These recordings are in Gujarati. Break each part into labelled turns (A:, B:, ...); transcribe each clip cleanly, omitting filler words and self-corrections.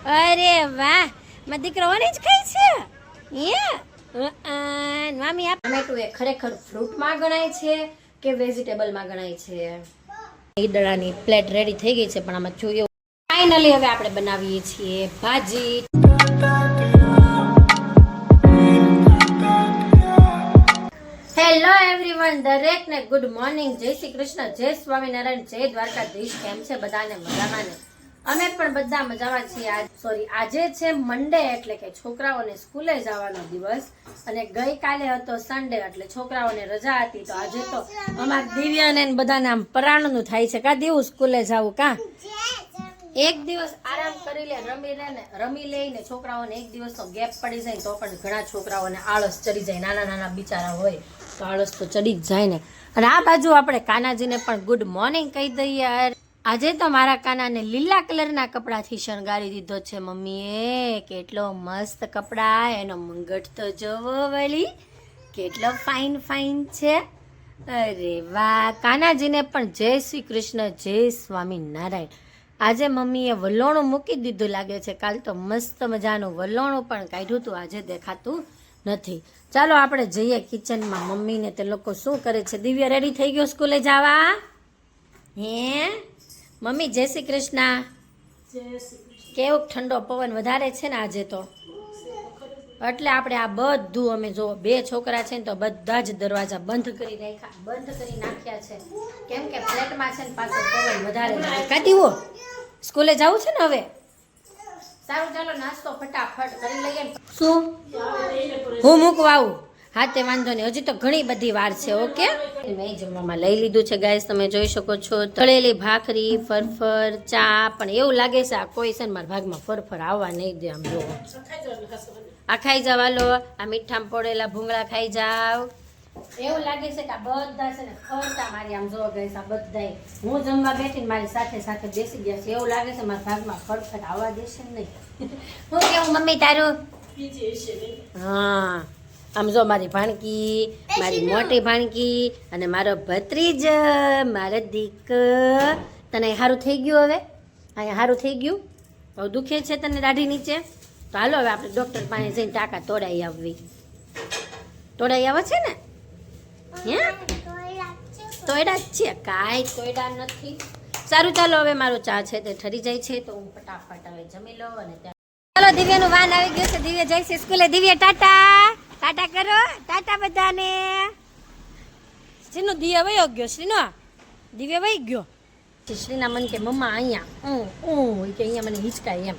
A: અરે વાહ, મારો દીકરો ઓરેન્જ ખાય છે. મામી આપ ટમેટું એ ખરેખર ફ્રૂટમાં ગણાય છે કે વેજીટેબલમાં ગણાય છે? ઈદડાની પ્લેટ રેડી થઈ ગઈ છે, પણ આમાં જોઈએ ફાઇનલી હવે આપણે બનાવીએ છીએ ભાજી. હેલો એવરીવન, દરેકને ગુડ મોર્નિંગ, જય શ્રી કૃષ્ણ, જય સ્વામિનારાયણ, જય દ્વારકાધીશ. કેમ છે બધાને? મજામાં ને? અમે પણ બધા મજામાં છીએ. આજે છે મંડે, એટલે કે છોકરાઓને સ્કૂલે જવાનો દિવસ, અને ગઈકાલે હતો સન્ડે એટલે છોકરાઓને રજા હતી. તો આજે તો અમારા દિવ્યાને બધાને આમ પરાણનું થાય છે. કા દેવું સ્કૂલે જવું? કા એક દિવસ આરામ કરી લે, રમી લઈને છોકરાઓને એક દિવસનો ગેપ પડી જાય તો પણ ઘણા છોકરાઓને આળસ ચડી જાય. નાના નાના બિચારા હોય તો આળસ તો ચડી જ જાય ને. અને આ બાજુ આપણે કાનાજીને પણ ગુડ મોર્નિંગ કહી દઈએ. આજે તો મારા કાનાને લીલા કલરના કપડાથી શણગારી દીધો છે મમ્મીએ. કેટલો મસ્ત કપડા, એનો મુંગટ તો જોવો વળી, કેટલો ફાઇન ફાઇન છે. અરે વાહ, કાનાજીને પણ જય શ્રી કૃષ્ણ, જય સ્વામિનારાયણ. આજે મમ્મીએ વલોણું મૂકી દીધું લાગે છે. કાલ તો મસ્ત મજાનું વલોણું પણ કાઢ્યું હતું, આજે દેખાતું નથી. ચાલો આપણે જઈએ કિચનમાં. મમ્મીને તે લોકો શું કરે છે? દિવ્ય રેડી થઈ ગયો સ્કૂલે જવા? હે મમ્મી જય શ્રી કૃષ્ણ. કેવો ઠંડો પવન વધારે છે ને આજે તો, એટલે આપણે આ બધું અમે જો બે છોકરા છે ને તો બધા જ દરવાજા બંધ કરી નાખ્યા છે, કેમ કે ફ્લેટમાં છે ને પાછો પવન વધારે કાઢીવો. સ્કૂલે જવું છે ને હવે? સારું, ચાલો નાસ્તો ફટાફટ કરી લઈએ. શું હું મૂકવા આવું? હા તે વાંધો નહીં, હજી તો ઘણી બધી વાર છે. ઓકે, મેં જમવામાં લઈ લીધું છે ગાઈસ, તમે જોઈ શકો છો. તળેલી ભાખરી, ફરફર, ચા. પણ એવું લાગે છે આ કોઈ છે ને મારા ભાગમાં ફરફર આવવા નહીં દે. આમ જો આ ખાઈ જાવ, હાલો આ મીઠામાં પડેલા ભૂંગળા ખાઈ જાવ. એવું લાગે છે કે આ બધા છે ને ખરતા મારી આમ જો ગાઈસ, આ બધા હું જમવા બેઠીને મારી સાથે સાથે બેસી ગયા છે. એવું લાગે છે મારા ભાગમાં ફરફર આવવા દેશે નહીં. હું કેવું મમ્મી તારું? હા, આમ જો મારી ભાણકી, મારી મોટી ભાણકી અને મારો ભત્રીજ, મારો દીક. તને સારું થઈ ગયું? હવે અહીંયા સારું થઈ ગયું? હવે દુખે છે તને દાઢી નીચે? તો હાલો હવે આપણે ડૉક્ટર પાસે જઈને ટાંકા તોડાઈ આવવી. તોડાઈ આવે છે ને? હે તોયડા જ છે? કાંઈ તોયડા નથી. સારું, ચાલો હવે મારો ચા છે તે ઠરી જાય છે તો હું ફટાફટ હવે જમી લઉં. અને ચાલો દિવ્યાનું વાન આવી ગયું છે. દિવ્યા જાય છે સ્કૂલે. દિવ્યા ટાટા ટાટા કરો, ટાટા બધાને. શ્રીનો દિવ્યા વયો ગયો. શ્રીનો દિવ્યા વહી ગયો. શ્રીના મન કે મમ્મા અહીંયા કે અહીંયા મને હિંચકાય એમ.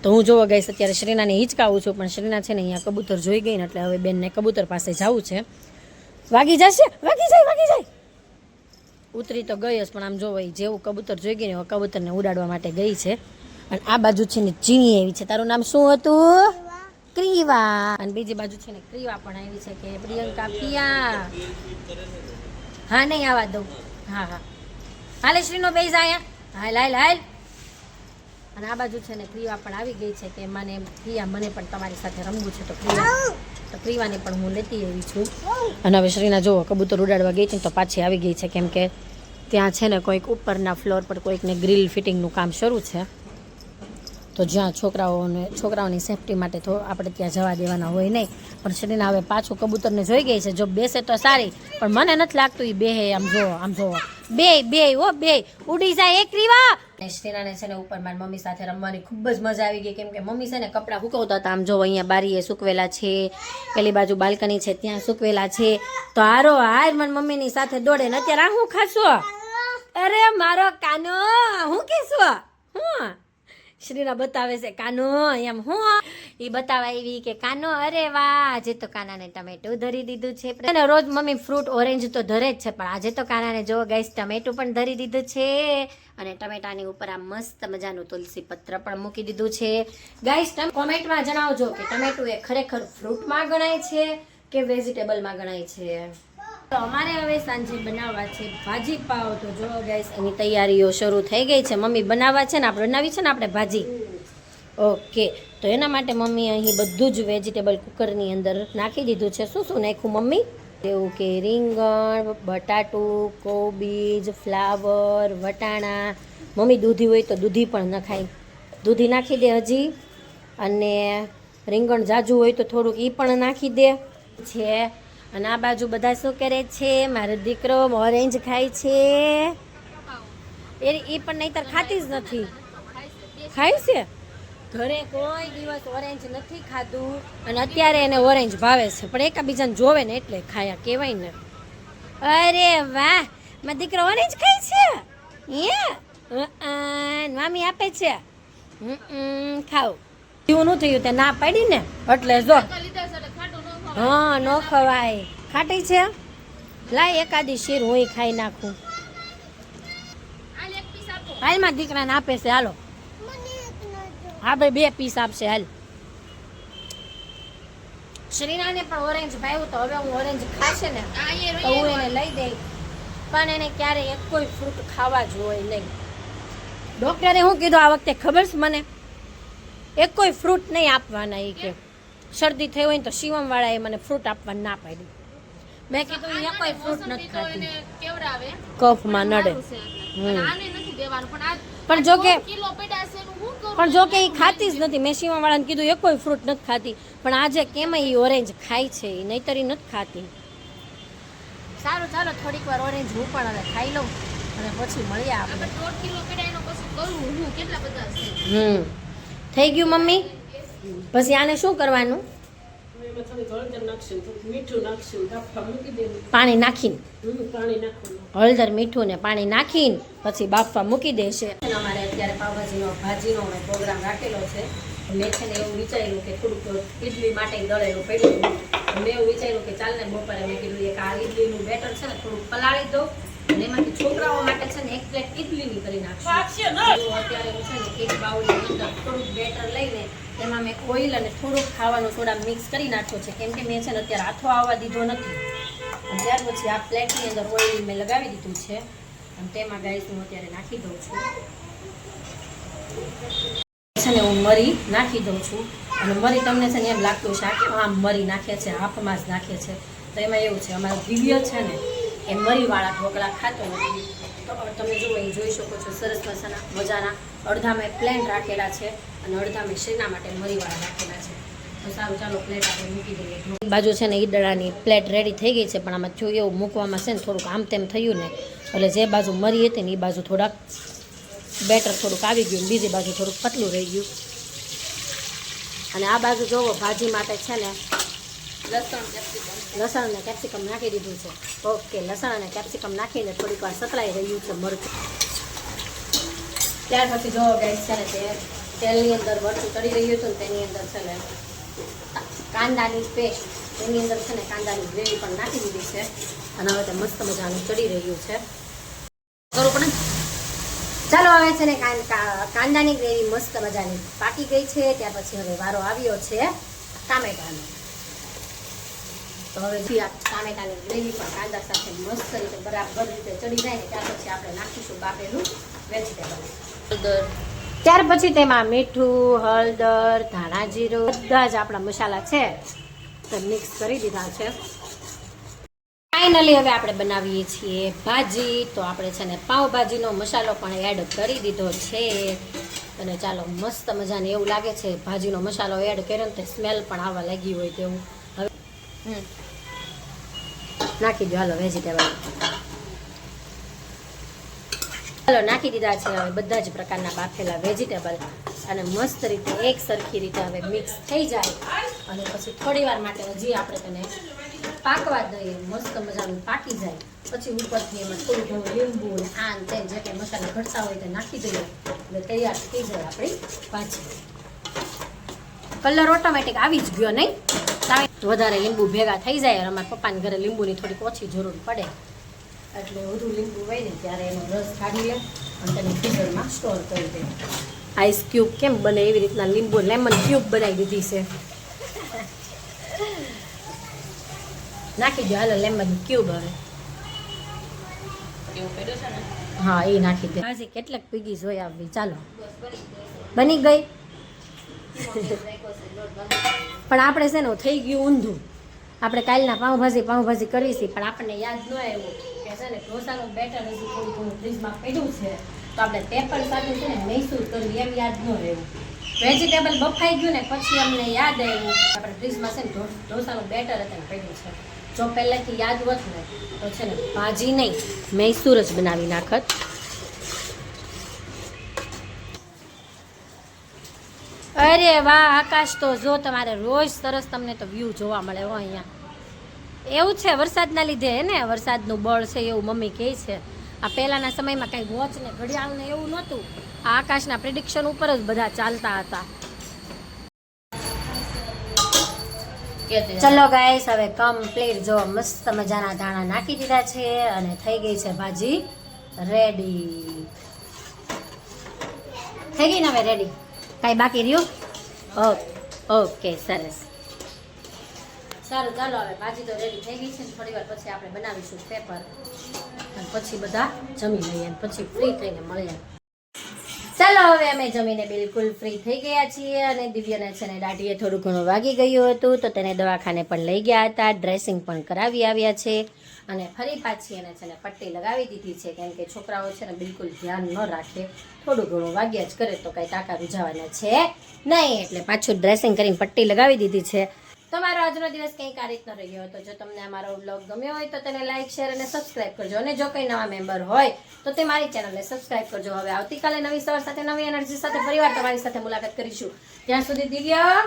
A: તો હું જોવા ગઈશ અત્યારે શ્રીનાને હિંચકાવું છું, પણ શ્રીના છે ને અહીંયા કબૂતર જોઈ ગઈ ને એટલે હવે બેનને કબૂતર પાસે જવું છે. વાગી જશે, વાગી જાય. ઉતરી તો ગઈ જ, પણ આમ જોવો જેવું કબૂતર જોઈ ગઈ ને કબૂતરને ઉડાડવા માટે ગઈ છે. અને આ બાજુ છે ને ચીણી આવી છે. તારું નામ શું હતું? ક્રીવા. અને બીજી બાજુ છે ને ક્રીવા પણ આવી છે કે પ્રિયંકા પિયા. હા નહીં આવવા દઉં. હા હાલે શ્રીનો બેઝ આયા. હાલ. અને આ બાજુ છે ને ક્રીવા પણ આવી ગઈ છે કે મને પ્રિયા મને પણ તમારી સાથે રમવું છે. તો ક્રીવાને પણ હું લેતી આવી છું. અને હવે શ્રીના જુઓ કબૂતર ઉડાડવા ગઈ હતી તો પાછી આવી ગઈ છે, કેમ કે ત્યાં છે ને કોઈક ઉપરના ફ્લોર પર કોઈકને ગ્રીલ ફિટિંગનું કામ શરૂ છે. તો જ્યાં છોકરાઓની સેફટી માટે તો આપણે ત્યાં જવા દેવાના હોય નહીં. પણ શ્રીના હવે પાછું કબૂતરને જોઈ ગઈ છે. જો બેસે તો સારી, પણ મને નથી લાગતું એ બેહે. આમ જોવો બે ઉડી જાય. એક રીવા શ્રીનાને છે ને ઉપર મારી મમ્મી સાથે રમવાની ખૂબ જ મજા આવી ગઈ, કેમ કે મમ્મી છે ને કપડાં સુકવતા હતા. આમ જો અહીંયા બારીએ સૂકવેલા છે, પેલી બાજુ બાલ્કની છે ત્યાં સૂકવેલા છે. તો હારો હાર મારી મમ્મીની સાથે દોડે ને અત્યારે આ હું ખાશો? અરે મારો કાનો હું કહેશો? હું શ્રીના બતાવે છે કાનો એમ. હું એ બતાવા એવી કે કાનો અરે વાહ, આજે તો કાનાને ટમેટું ધરી દીધું છે. રોજ મમ્મી ફ્રૂટ ઓરેન્જ તો ધરે જ છે, પણ આજે તો કાનાને જો ગાઈસ ટમેટું પણ ધરી દીધું છે. અને ટમેટાની ઉપર આ મસ્ત મજાનું તુલસી પત્ર પણ મૂકી દીધું છે. ગાઈસ કોમેન્ટમાં જણાવજો કે ટમેટું એ ખરેખર ફ્રૂટમાં ગણાય છે કે વેજીટેબલમાં ગણાય છે. તો અમારે હવે સાંજે બનાવવા છે ભાજી પાવ. તો જો ગાઈસ એની તૈયારીઓ શરૂ થઈ ગઈ છે. મમ્મી બનાવી છે ને આપણે ભાજી. ઓકે, તો એના માટે મમ્મી અહીં બધું જ વેજીટેબલ કુકરની અંદર નાખી દીધું છે. શું નાખ્યું મમ્મી? એવું કે રીંગણ, બટાટું, કોબીજ, ફ્લાવર, વટાણા. મમ્મી દૂધી હોય તો દૂધી પણ નખાય. દૂધી નાખી દે હજી. અને રીંગણ જાજુ હોય તો થોડુંક એ પણ નાખી દે છે. અને આ બાજુ બધા શું કરે છે? મારો દીકરો ઓરેન્જ ખાય છે. એ પણ નહીંતર ખાતી જ નથી. ખાય છે ઘરે કોઈ દિવસ ઓરેન્જ નથી ખાધું અને અત્યારે એને ઓરેન્જ ભાવે છે, પણ એકાબીજાને જોવે ને એટલે ખાયા કહેવાય ને. અરે વાહ, મારો દીકરો ઓરેન્જ ખાય છે. મામી આપે છે. ખાવ એવું ન થયું તે ના પાડી ને એટલે જો. હા ન ખવાય, ખાટી છે. લાય એકાદી શીર હું ખાઈ નાખું. હાલમાં દીકરાને આપે છે. હાલો હા ભાઈ 2 પીસ આપશે. હાલ શ્રીનાને પણ ઓરેન્જ ભાવ્યું તો હવે હું ઓરેન્જ ખાશે ને તો હું એને લઈ દઈ, પણ એને ક્યારે એક કોઈ ફ્રૂટ ખાવા જ હોય નહીં. ડૉક્ટરે શું કીધું આ વખતે ખબર છે મને? એક કોઈ ફ્રૂટ નહીં આપવાના. એ કે શરદી થઈ હોય ને તો શિવમવાળાએ મને ફ્રૂટ આપવાનું ના પાડી. મેં કીધું એ કોઈ ફ્રૂટ નથી ખાતી, કફમાં નડે. પણ જો કે એ ખાતી જ નથી. મેં શિવમવાળાને કીધું એ કોઈ ફ્રૂટ નથી ખાતી, પણ આજે કેમ એ ઓરેન્જ ખાય છે, એ નહીંતર એ નથી ખાતી. સારું ચાલો થોડીક વાર ઓરેન્જ હું પણ હવે ખાઈ લઉં અને પછી મળીએ આપણે. 1.5 કિલો પેડા એનો પછી કરું હું કેટલા બધા છે. થઈ ગયું મમ્મી? પછી આને શું કરવાનું? પાણી નાખીને હળદર મીઠું ને પાણી નાખીને પછી બાફવા મૂકી દેશે. અમારે અત્યારે ભાજીનો પ્રોગ્રામ રાખેલો છે. મેં છે ને એવું વિચાર્યું કે થોડુંક ઇડલી માટે દળેલું પડ્યું. મેં એવું વિચાર્યું કે ચાલ ને બપોરે મેં કીધું એક આ ઇડલીનું બેટર છે ને થોડુંક પલાળી દઉં અને એમાંથી છોકરાઓ માટે છે ને 1 પ્લેટ ઇડલીની કરી નાખશું. અત્યારે હું છે ને એક બાઉલની અંદર થોડુંક બેટર લઈને એમાં મેં ઓઇલ અને થોડુંક ખાવાનો સોડા મિક્સ કરી નાખ્યો છે, કેમ કે મેં છે ને અત્યારે હાથો આવવા દીધો નથી. અને ત્યાર પછી આ પ્લેટની અંદર ઓઇલ મેં લગાવી દીધું છે અને તેમાં ગાઈસ હું અત્યારે નાખી દઉં છું છે ને હું મરી નાખી દઉં છું. અને મરી તમને છે ને એમ લાગતું છે કે આમ મરી નાખે છે, હાફમાં જ નાખે છે, તો એમાં એવું છે અમારો દિવ્ય છે ને એ મરીવાળા ઢોકળા ખાતો નથી. તો તમે જુઓ એ જોઈ શકો છો સરસ મજાના અડધા મેં પ્લેન રાખેલા છે અને અડધા મેં શેના માટે મરીવાળા રાખેલા છે. તો સારું ચાલો પ્લેટ આપણે મૂકી દઈએ. એક બાજુ છે ને ઈદડાની પ્લેટ રેડી થઈ ગઈ છે, પણ આમાં જો એવું મૂકવામાં છે ને થોડુંક આમ તેમ થયું ને એટલે જે બાજુ મરી હતી ને એ બાજુ થોડાક બેટર થોડુંક આવી ગયું, બીજી બાજુ થોડુંક પતલું રહી ગયું. અને આ બાજુ જોવો ભાજી માટે છે ને લસણ અને કેપ્સિકમ નાખી દીધું છે. ઓકે, લસણ અને કેપ્સિકમ નાખીને થોડીક વાર સતળાઈ રહ્યું છે મરચું. ત્યાર પછી જોવો ગાઈસ છે ને તે તેલની અંદર મરચું ચડી રહ્યું હતું ને તેની અંદર છે ને કાંદાની પેસ્ટ, તેની અંદર છે ને કાંદાની ગ્રેવી પણ નાખી દીધી છે અને હવે તે મસ્ત મજાનું ચડી રહ્યું છે. કરવું પડે. ચાલો હવે છે ને કાંદાની ગ્રેવી મસ્ત મજાની પાકી ગઈ છે. ત્યાર પછી હવે વારો આવ્યો છે ટામેટાનો. તો હવે આ ટામેટાની ગ્રેવી પણ કાંદા સાથે મસ્ત રીતે બરાબર રીતે ચડી જાય ને ત્યાર પછી આપણે નાખીશું બાફેલું વેજીટેબલ. ત્યાર પછી તેમાં મીઠું, હળદર, ધાણા જીરું બધા જ આપણા મસાલા છે તો મિક્સ કરી દીધા છે. ફાઇનલી હવે આપણે બનાવીએ છીએ ભાજી. તો આપણે છે ને પાઉંભાજીનો મસાલો પણ એડ કરી દીધો છે અને ચાલો મસ્ત મજાને એવું લાગે છે ભાજીનો મસાલો એડ કર્યો ને તે સ્મેલ પણ આવવા લાગી હોય તેવું. હવે નાખી દો હાલો વેજીટેબલ. ચાલો નાખી દીધા છે હવે બધા જ પ્રકારના બાફેલા વેજીટેબલ અને મસ્ત રીતે એક સરખી રીતે હવે મિક્સ થઈ જાય અને પછી થોડી વાર માટે હજી આપણે તેને પાકવા દઈએ. મસ્ત મજાનું પાકી જાય પછી ઉપરથી એમાં થોડું ઘણું લીંબુ અને આન તેમ જે કંઈ મસાલા ઘટતા હોય તે નાખી દઈએ એટલે તૈયાર થઈ જાય આપણી ભાજી. કલર ઓટોમેટિક આવી જ ગયો નહીં? વધારે લીંબુ ભેગા થઈ જાય અને અમારા પપ્પાને ઘરે લીંબુની થોડીક ઓછી જરૂર પડે એટલે વધુ લીંબુ હોય ને ત્યારે એનો રસ કાઢી લે અને તેને ફ્રીઝરમાં સ્ટોર કરી દે. આઈસ ક્યુબ કેમ બને એવી રીતના લીંબુ લેમન ક્યુબ બનાવી દીધી છે. નાખી દો હાલો લેમન ક્યુબ. હવે હા એ નાખી દે. ભાજી કેટલાક પીગી જોઈ આવી. ચાલો બની ગઈ. પણ આપણે છે ને થઈ ગયું ઊંધું. આપણે કાલના પાઉંભાજી કરવી છે પણ આપણને યાદ ન આવ્યું કે છે ને ઢોસાનું બેટર હજી થોડું ફ્રીજમાં પડ્યું છે તો આપણે પેપર સાથે છે ને મૈસૂર કરવી એમ યાદ ન રહ્યું. વેજીટેબલ બફાઈ ગયું ને પછી અમને યાદ આવ્યું આપણે ફ્રીજમાં છે ને ઢોસાનું બેટર હતા પડ્યું છે. જો પહેલેથી યાદ હોત ને તો છે ને ભાજી નહીં મૈસૂર જ બનાવી નાખત. અરે વાહ આકાશ, તો જો તમારે રોજ સરસ તમને તો વ્યૂ જોવા મળે હો અહીંયા. એવું છે વરસાદના લીધે હે ને, વરસાદનું બળ છે એવું મમ્મી કહે છે. આ પહેલાંના સમયમાં કાંઈ વોચ ને ઘડિયાળ ને એવું નહોતું. આ આકાશના પ્રિડિક્શન ઉપર જ બધા ચાલતા હતા. ચલો ગાઈસ, હવે કમ્પ્લીટ જો મસ્ત મજાના ધાણા નાખી દીધા છે અને થઈ ગઈ છે ભાજી રેડી. થઈ ગઈ ને હવે રેડી, કાંઈ બાકી રહ્યું? ઓકે સરસ. સારું ચાલો હવે ભાજી તો રેડી થઈ ગઈ છે ને થોડી વાર પછી આપણે બનાવીશું પેપર અને પછી બધા જમી લઈએ અને પછી ફ્રી થઈને મળીએ. ચાલો હવે અમે જમીને બિલકુલ ફ્રી થઈ ગયા છીએ અને દિવ્યને છે ને દાઢીએ થોડું ઘણું વાગી ગયું હતું તો તેને દવાખાને પણ લઈ ગયા હતા. ડ્રેસિંગ પણ કરાવી આવ્યા છે અને ફરી પાછી એને છે ને પટ્ટી લગાવી દીધી છે, કેમ કે છોકરાઓ છે ને બિલકુલ ધ્યાન ન રાખે, થોડું ઘણું વાગ્યા જ કરે તો કાંઈ ટાંકા રૂઝાવાના છે નહીં, એટલે પાછું ડ્રેસિંગ કરીને પટ્ટી લગાવી દીધી છે. તો મારો આજનો દિવસ કંઈક આ રીતનો રહ્યો હતો. જો તમને અમારો વ્લોગ ગમ્યો હોય તો તેને લાઈક, શેર અને સબસ્ક્રાઈબ કરજો અને જો કંઈ નવા મેમ્બર હોય તો તે મારી ચેનલને સબસ્ક્રાઈબ કરજો. હવે આવતીકાલે નવી સવાર સાથે નવી એનર્જી સાથે ફરીવાર તમારી સાથે મુલાકાત કરીશું. ત્યાં સુધી દિવ્યા